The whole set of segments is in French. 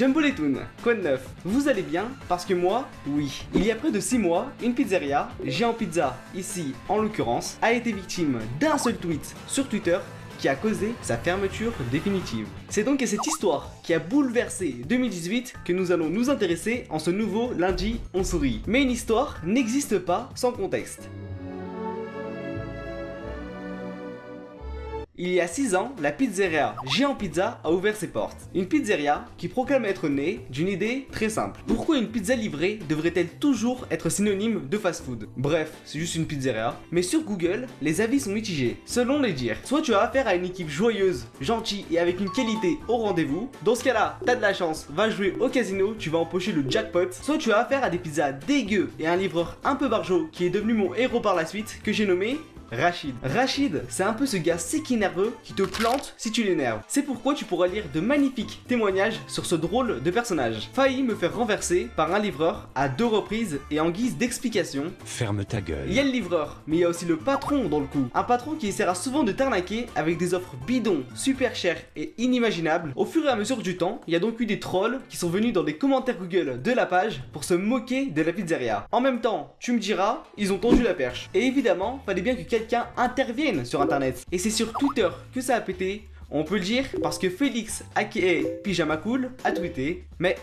Jumbo les Toons, quoi de neuf? Vous allez bien? Parce que moi, oui. Il y a près de 6 mois, une pizzeria, Géant Pizza, ici en l'occurrence, a été victime d'un seul tweet sur Twitter qui a causé sa fermeture définitive. C'est donc à cette histoire qui a bouleversé 2018 que nous allons nous intéresser en ce nouveau lundi on sourit. Mais une histoire n'existe pas sans contexte. Il y a 6 ans, la pizzeria Géant Pizza a ouvert ses portes. Une pizzeria qui proclame être née d'une idée très simple. Pourquoi une pizza livrée devrait-elle toujours être synonyme de fast-food? Bref, c'est juste une pizzeria. Mais sur Google, les avis sont mitigés, selon les dires. Soit tu as affaire à une équipe joyeuse, gentille et avec une qualité au rendez-vous. Dans ce cas-là, t'as de la chance, va jouer au casino, tu vas empocher le jackpot. Soit tu as affaire à des pizzas dégueu et un livreur un peu barjot qui est devenu mon héros par la suite, que j'ai nommé Rachid. Rachid, c'est un peu ce gars sec et nerveux qui te plante si tu l'énerves. C'est pourquoi tu pourras lire de magnifiques témoignages sur ce drôle de personnage. Failli me faire renverser par un livreur à 2 reprises et en guise d'explication. Ferme ta gueule. Il y a le livreur, mais il y a aussi le patron dans le coup. Un patron qui essaiera souvent de t'arnaquer avec des offres bidons, super chères et inimaginables. Au fur et à mesure du temps, il y a donc eu des trolls qui sont venus dans les commentaires Google de la page pour se moquer de la pizzeria. En même temps, tu me diras, ils ont tendu la perche. Et évidemment, fallait bien que quelqu'un intervienne sur internet. Et c'est sur Twitter que ça a pété, on peut le dire, parce que Félix aka Pyjama Cool a tweeté. Mais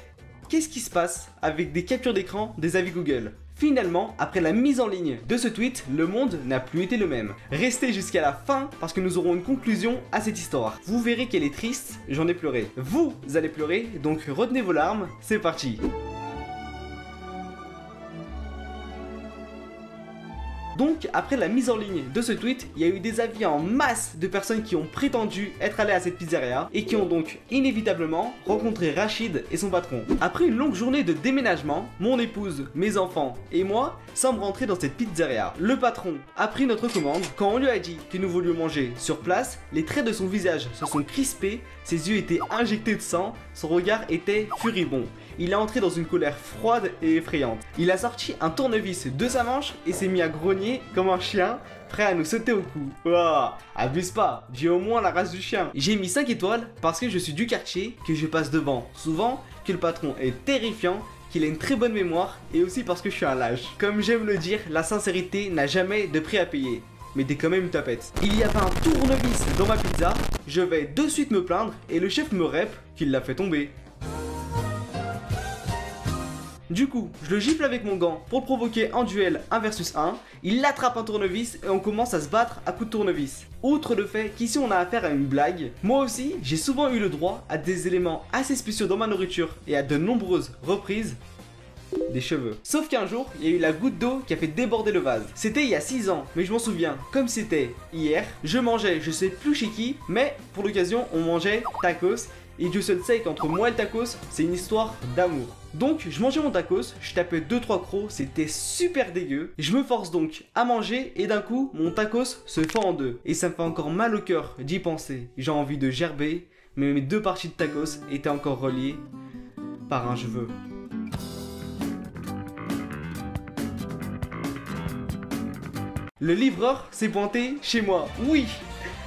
qu'est-ce qui se passe avec des captures d'écran des avis Google? Finalement, après la mise en ligne de ce tweet, le monde n'a plus été le même. Restez jusqu'à la fin parce que nous aurons une conclusion à cette histoire. Vous verrez qu'elle est triste, j'en ai pleuré. Vous allez pleurer, donc retenez vos larmes, c'est parti. Donc, après la mise en ligne de ce tweet, il y a eu des avis en masse de personnes qui ont prétendu être allées à cette pizzeria et qui ont donc inévitablement rencontré Rachid et son patron. Après une longue journée de déménagement, mon épouse, mes enfants et moi sommes rentrés dans cette pizzeria. Le patron a pris notre commande. Quand on lui a dit que nous voulions manger sur place, les traits de son visage se sont crispés, ses yeux étaient injectés de sang, son regard était furibond. Il est entré dans une colère froide et effrayante. Il a sorti un tournevis de sa manche et s'est mis à grogner comme un chien, prêt à nous sauter au cou. Ouah, abuse pas, j'ai au moins la race du chien. J'ai mis 5 étoiles parce que je suis du quartier, que je passe devant souvent, que le patron est terrifiant, qu'il a une très bonne mémoire et aussi parce que je suis un lâche. Comme j'aime le dire, la sincérité n'a jamais de prix à payer. Mais t'es quand même une tapette. Il y avait un tournevis dans ma pizza, je vais de suite me plaindre et le chef me rép qu'il l'a fait tomber. Du coup, je le gifle avec mon gant pour le provoquer en duel 1 versus 1, il attrape un tournevis et on commence à se battre à coups de tournevis. Outre le fait qu'ici on a affaire à une blague, moi aussi j'ai souvent eu le droit à des éléments assez spéciaux dans ma nourriture et à de nombreuses reprises des cheveux. Sauf qu'un jour, il y a eu la goutte d'eau qui a fait déborder le vase. C'était il y a 6 ans, mais je m'en souviens comme c'était hier. Je mangeais, je sais plus chez qui, mais pour l'occasion on mangeait tacos. Et Dieu seul sait qu'entre moi et le tacos, c'est une histoire d'amour. Donc, je mangeais mon tacos, je tapais 2-3 crocs, c'était super dégueu. Je me force donc à manger et d'un coup, mon tacos se fend en deux. Et ça me fait encore mal au cœur d'y penser. J'ai envie de gerber, mais mes 2 parties de tacos étaient encore reliées par un cheveu. Le livreur s'est pointé chez moi. Oui!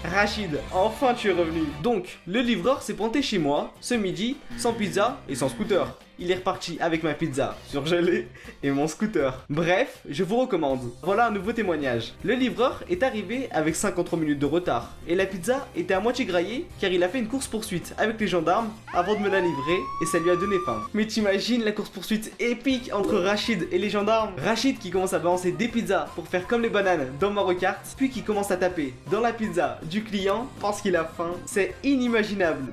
Rachid, enfin tu es revenu. Donc, le livreur s'est pointé chez moi ce midi, sans pizza et sans scooter. Il est reparti avec ma pizza surgelée et mon scooter. Bref, je vous recommande. Voilà un nouveau témoignage. Le livreur est arrivé avec 53 minutes de retard et la pizza était à moitié graillée car il a fait une course-poursuite avec les gendarmes avant de me la livrer et ça lui a donné faim. Mais t'imagines la course-poursuite épique entre Rachid et les gendarmes? Rachid qui commence à balancer des pizzas pour faire comme les bananes dans Mario Kart, puis qui commence à taper dans la pizza du client parce qu'il a faim. C'est inimaginable.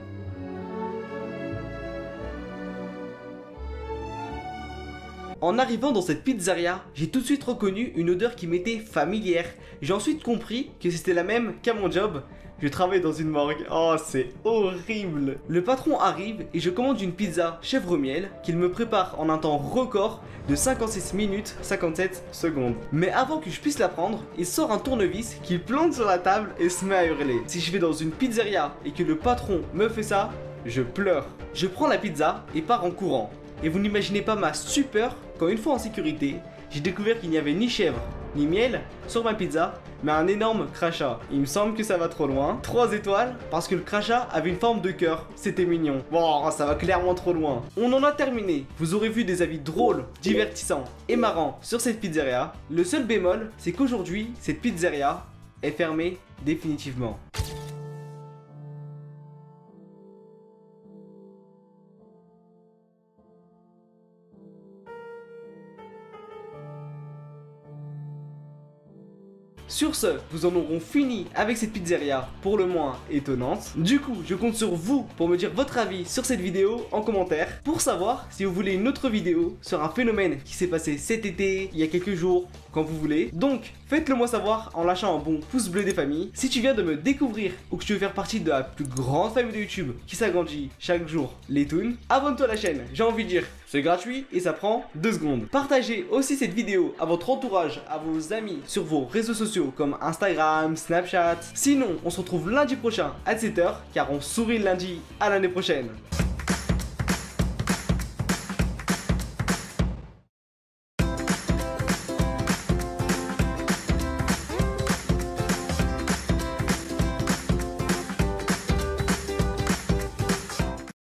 En arrivant dans cette pizzeria, j'ai tout de suite reconnu une odeur qui m'était familière. J'ai ensuite compris que c'était la même qu'à mon job. Je travaille dans une morgue. Oh, c'est horrible. Le patron arrive et je commande une pizza chèvre miel qu'il me prépare en un temps record de 56 minutes 57 secondes. Mais avant que je puisse la prendre, il sort un tournevis qu'il plante sur la table et se met à hurler. Si je vais dans une pizzeria et que le patron me fait ça, je pleure. Je prends la pizza et pars en courant. Et vous n'imaginez pas ma stupeur quand une fois en sécurité, j'ai découvert qu'il n'y avait ni chèvre, ni miel sur ma pizza, mais un énorme crachat. Il me semble que ça va trop loin. 3 étoiles, parce que le crachat avait une forme de cœur. C'était mignon. Bon, ça va clairement trop loin. On en a terminé. Vous aurez vu des avis drôles, divertissants et marrants sur cette pizzeria. Le seul bémol, c'est qu'aujourd'hui, cette pizzeria est fermée définitivement. Sur ce, nous en aurons fini avec cette pizzeria pour le moins étonnante. Du coup, je compte sur vous pour me dire votre avis sur cette vidéo en commentaire, pour savoir si vous voulez une autre vidéo sur un phénomène qui s'est passé cet été, il y a quelques jours, quand vous voulez. Donc, faites-le moi savoir en lâchant un bon pouce bleu des familles. Si tu viens de me découvrir ou que tu veux faire partie de la plus grande famille de YouTube qui s'agrandit chaque jour, les Toons, abonne-toi à la chaîne, j'ai envie de dire, c'est gratuit et ça prend 2 secondes. Partagez aussi cette vidéo à votre entourage, à vos amis, sur vos réseaux sociaux comme Instagram, Snapchat. Sinon, on se retrouve lundi prochain à 17h car on sourit le lundi à l'année prochaine.